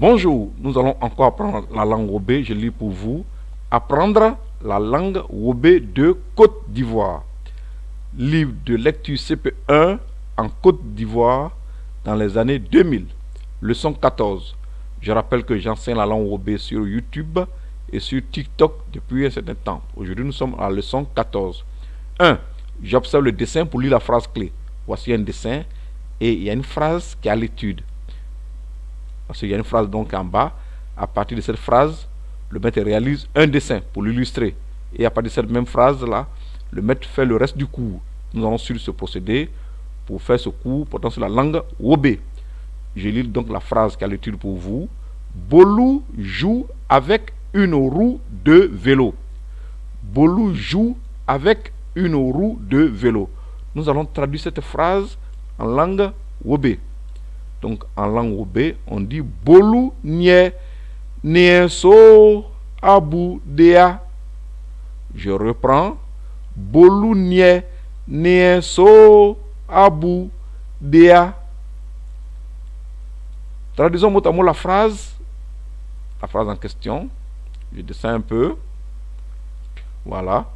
Bonjour, nous allons encore apprendre la langue Wobé. Je lis pour vous. Apprendre la langue Wobé de Côte d'Ivoire. Livre de lecture CP1 en Côte d'Ivoire dans les années 2000. Leçon 14. Je rappelle que j'enseigne la langue Wobé sur YouTube et sur TikTok depuis un certain temps. Aujourd'hui, nous sommes à la leçon 14. 1. J'observe le dessin pour lire la phrase clé. Voici un dessin et il y a une phrase qui est à l'étude. Parce qu'il y a une phrase donc en bas. À partir de cette phrase, le maître réalise un dessin pour l'illustrer. Et à partir de cette même phrase-là, le maître fait le reste du cours. Nous allons suivre ce procédé pour faire ce cours portant sur la langue Wobé. Je lis donc la phrase qui est à l'étude pour vous. Bolou joue avec une roue de vélo. Bolou joue avec une roue de vélo. Nous allons traduire cette phrase en langue Wobé. Donc en langue Wobé, on dit Bolou nye so abu dea. Je reprends. Bolou nye so abu dea. Traduisons mot à mot la phrase en question. Je descends un peu. Voilà.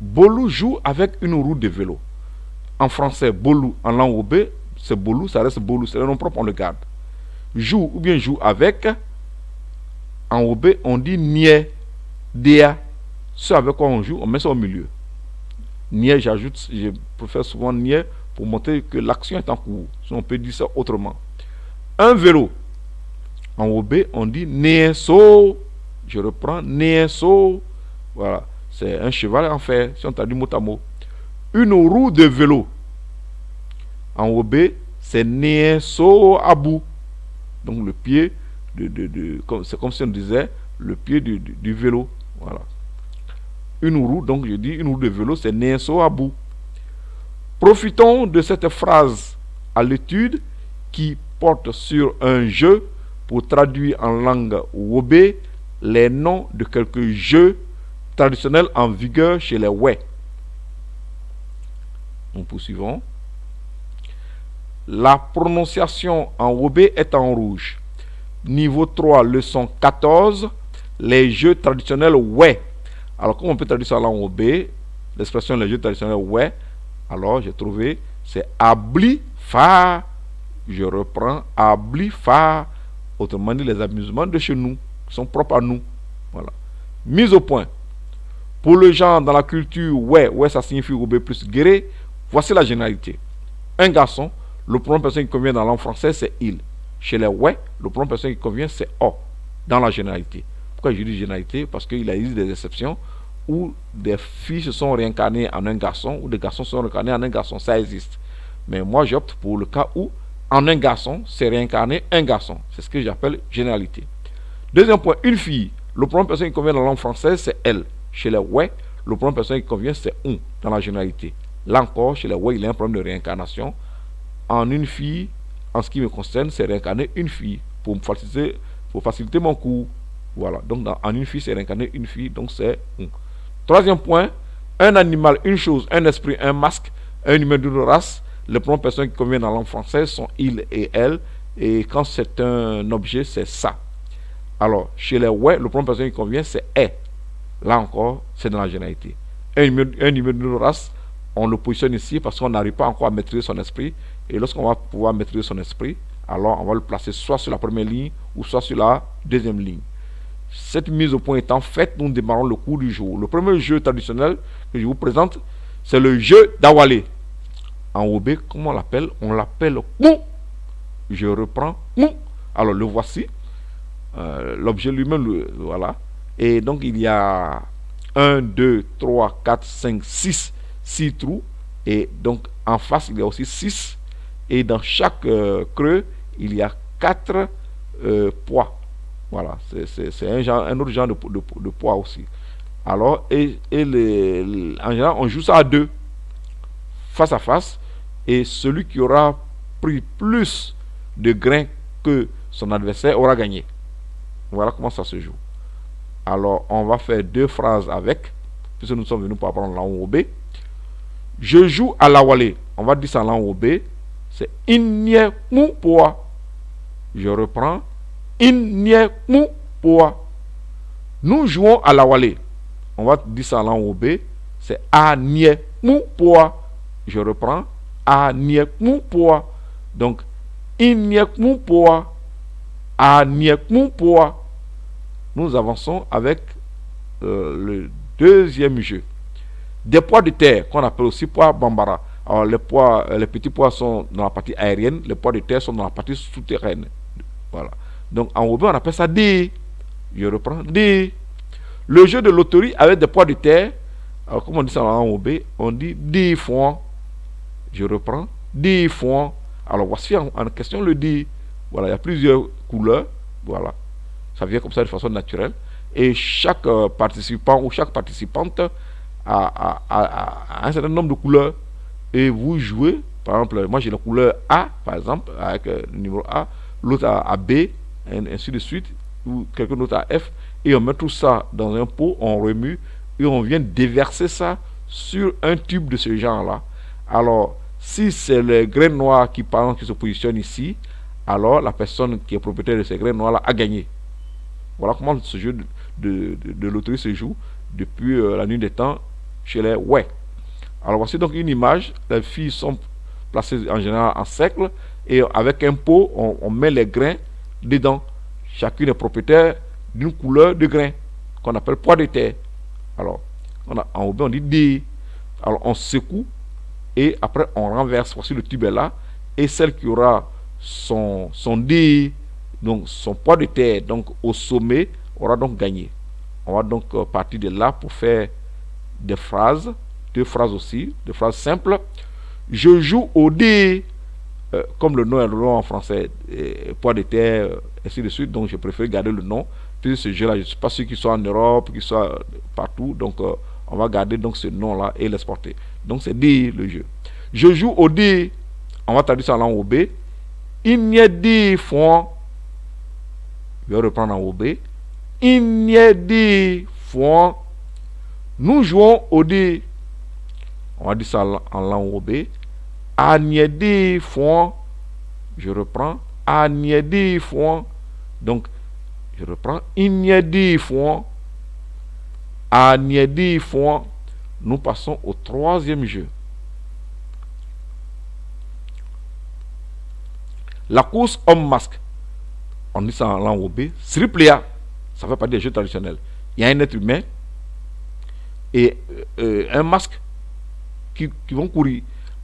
Bolou joue avec une roue de vélo. En français, Bolou, en langue Wobé, c'est Bolou, ça reste Bolou, c'est le nom propre, on le garde. Joue ou bien joue avec, en Wobé, on dit nie, dea. Ce avec quoi on joue, on met ça au milieu. Nie, j'ajoute, je préfère souvent nie pour montrer que l'action est en cours. Si on peut dire ça autrement. Un vélo. En Wobé, on dit nieso. Je reprends, nieso. Voilà. C'est un cheval en fer, si on traduit mot à mot. Une roue de vélo. En Wobé, c'est nieso abu. Donc le pied c'est comme si on disait le pied du vélo. Voilà. Une roue, donc je dis une roue de vélo, c'est nieso abu. Profitons de cette phrase à l'étude qui porte sur un jeu pour traduire en langue Wobé les noms de quelques jeux traditionnels en vigueur chez les Wè. Nous poursuivons. La prononciation en Wobé est en rouge. Niveau 3, leçon 14, les jeux traditionnels Wè. Alors, comment on peut traduire ça en langue Wobé? L'expression les jeux traditionnels Wè. Alors, j'ai trouvé, c'est abli fa. Je reprends, abli fa. Autrement dit, les amusements de chez nous, qui sont propres à nous. Voilà. Mise au point. Pour le genre dans la culture Wè, Wè ça signifie Wobé plus guéré. Voici la généralité. Un garçon, le pronom personnel qui convient dans la langue française, c'est il. Chez les Wè, le pronom personnel qui convient, c'est o, dans la généralité. Pourquoi je dis généralité? Parce qu'il existe des exceptions où des filles se sont réincarnées en un garçon, ou des garçons se sont réincarnés en un garçon. Ça existe. Mais moi, j'opte pour le cas où, en un garçon, c'est réincarné un garçon. C'est ce que j'appelle généralité. Deuxième point, une fille. Le pronom personnel qui convient dans la langue française, c'est elle. Chez les Wè, le pronom personnel qui convient, c'est on, dans la généralité. Là encore, chez les Wè, il y a un problème de réincarnation. En une fille, en ce qui me concerne, c'est réincarner une fille pour faciliter mon cours. Voilà. Donc, en une fille, c'est réincarner une fille. Donc, c'est on. Troisième point, un animal, une chose, un esprit, un masque, un humain d'une race. Les pronoms personnels qui conviennent dans la langue française sont il et elle. Et quand c'est un objet, c'est ça. Alors, chez les Wè, le pronom personnel qui convient, c'est est. Là encore, c'est dans la généralité. Un humain d'une race, on le positionne ici parce qu'on n'arrive pas encore à maîtriser son esprit. Et lorsqu'on va pouvoir maîtriser son esprit, alors on va le placer soit sur la première ligne ou soit sur la deuxième ligne. Cette mise au point étant faite, nous démarrons le cours du jour. Le premier jeu traditionnel que je vous présente, c'est le jeu d'Awalé. En Wobé, comment on l'appelle? On l'appelle Kou. Je reprends Kou. Alors le voici. L'objet lui-même, voilà. Et donc il y a 1, 2, 3, 4, 5, 6 trous. Et donc en face, il y a aussi 6. Et dans chaque creux, il y a 4 poids. Voilà, c'est un autre genre de poids aussi. Alors, en général, on joue ça à deux, face à face. Et celui qui aura pris plus de grains que son adversaire aura gagné. Voilà comment ça se joue. Alors, on va faire deux phrases avec, puisque nous sommes venus pour apprendre la langue Wobé. Je joue à l'Awalé. On va dire ça en langue Wobé. C'est Inye Moupoa. Je reprends. In nye mu poa. Nous jouons à la wale. On va dire ça en langue OB. C'est a nye mu poa. Je reprends. A nye mu poa. Donc, in nye mu poa. A nye mu poa. Nous avançons avec le deuxième jeu. Des pois de terre, qu'on appelle aussi pois bambara. Alors, les petits pois sont dans la partie aérienne, les pois de terre sont dans la partie souterraine. Voilà. Donc, en OB, on appelle ça D. Je reprends D. Le jeu de loterie avec des pois de terre, alors, comme on dit ça en OB, on dit D francs. Je reprends D francs. Alors, voici en question le D. Voilà, il y a plusieurs couleurs. Voilà. Ça vient comme ça de façon naturelle. Et chaque participant ou chaque participante a un certain nombre de couleurs. Et vous jouez, par exemple, moi j'ai la couleur A, par exemple, avec le numéro A, l'autre a B, et ainsi de suite, ou quelqu'un d'autre a F, et on met tout ça dans un pot, on remue, et on vient déverser ça sur un tube de ce genre-là. Alors, si c'est le grain noir qui, par exemple, qui se positionne ici, alors la personne qui est propriétaire de ces grains noirs-là a gagné. Voilà comment ce jeu de loterie se joue depuis la nuit des temps chez les ouais. Alors voici donc une image. Les filles sont placées en général en cercle et avec un pot, on met les grains dedans. Chacune est propriétaire d'une couleur de grain qu'on appelle pois de terre. Alors, en OB, on dit D. Alors, on secoue et après on renverse. Voici le tube est là. Et celle qui aura son D, donc son pois de terre, donc au sommet, aura donc gagné. On va donc partir de là pour faire des phrases, deux phrases aussi, des phrases simples. Je joue au dé, comme le nom est le nom en français, pois de terre, ainsi de suite, donc je préfère garder le nom. Puis ce jeu-là, je ne suis pas sûr qu'il soit en Europe, qu'il soit partout, donc on va garder donc ce nom-là et l'exporter. Donc c'est dé le jeu. Je joue au dé, on va traduire ça en langue OB. Il n'y a des fonds. Je vais reprendre en OB. Il n'y a des fonds. Nous jouons au dé. On va dire ça en langue OB. A n'y a des fonds. Je reprends. A n'y a des fonds. Donc, je reprends. Il n'y a des fonds. A n'y a des fonds. Nous passons au troisième jeu. La course homme-masque. On dit ça en langue OB. Sriplea. Ça fait partie des jeux traditionnels. Il y a un être humain et un masque qui vont courir.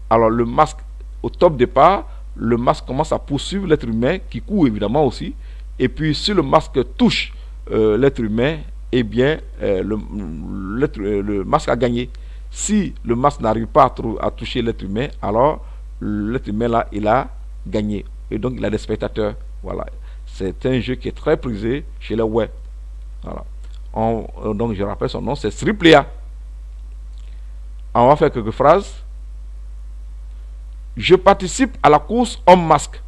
Alors le masque, au top départ, le masque commence à poursuivre l'être humain qui court évidemment aussi. Et puis si le masque touche l'être humain, eh bien le masque a gagné. Si le masque n'arrive pas à toucher l'être humain, alors l'être humain là, il a gagné. Et donc il a des spectateurs. Voilà. C'est un jeu qui est très prisé chez les ouais. Voilà. Donc je rappelle son nom, c'est Sriplea. On va faire quelques phrases. Je participe à la course homme masque.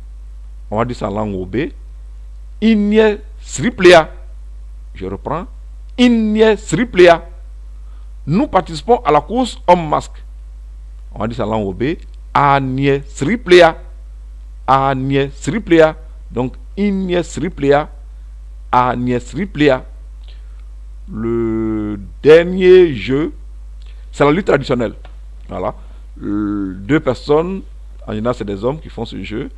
On va dire ça en langue OB. Inye Sriplea. Je reprends. Inye Sriplea. Nous participons à la course homme masque. On va dire ça en langue OB. Anye Sriplea. Anye Sriplea. Donc Inye Sriplea. Anye Sriplea. Le dernier jeu, c'est la lutte traditionnelle. Voilà. Deux personnes, en général c'est des hommes qui font ce jeu.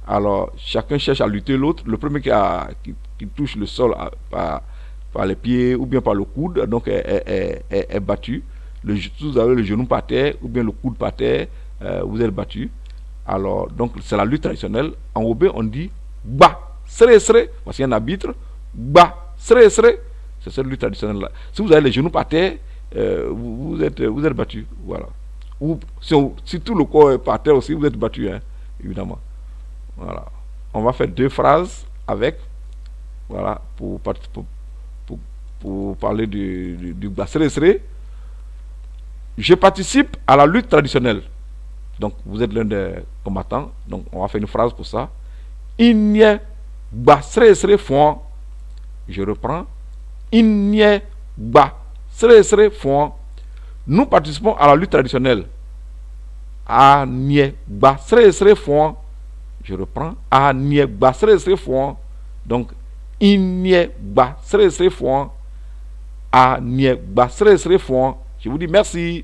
Alors chacun cherche à lutter l'autre. Le premier qui touche le sol par les pieds ou bien par le coude, donc est battu. Vous avez le genou par terre ou bien le coude par terre, vous êtes battu. Alors donc c'est la lutte traditionnelle. En OB on dit ba, sere sere. Voici un arbitre. Ba, sere sere. C'est cette lutte traditionnelle là. Si vous avez les genoux par terre, vous êtes battu. Voilà. Ou si tout le corps est par terre aussi, vous êtes battu, hein, évidemment. Voilà. On va faire deux phrases avec. Voilà. Pour parler du basseré. Je participe à la lutte traditionnelle. Donc vous êtes l'un des combattants. Donc on va faire une phrase pour ça. Inye basseré fond. Je reprends. Inye ba sere fond. Nous participons à la lutte traditionnelle. Anye ba sere fond. Je reprends. A niegba sere fouan. Donc, in niegba sere fouan. A niegba sere fouan. Je vous dis merci.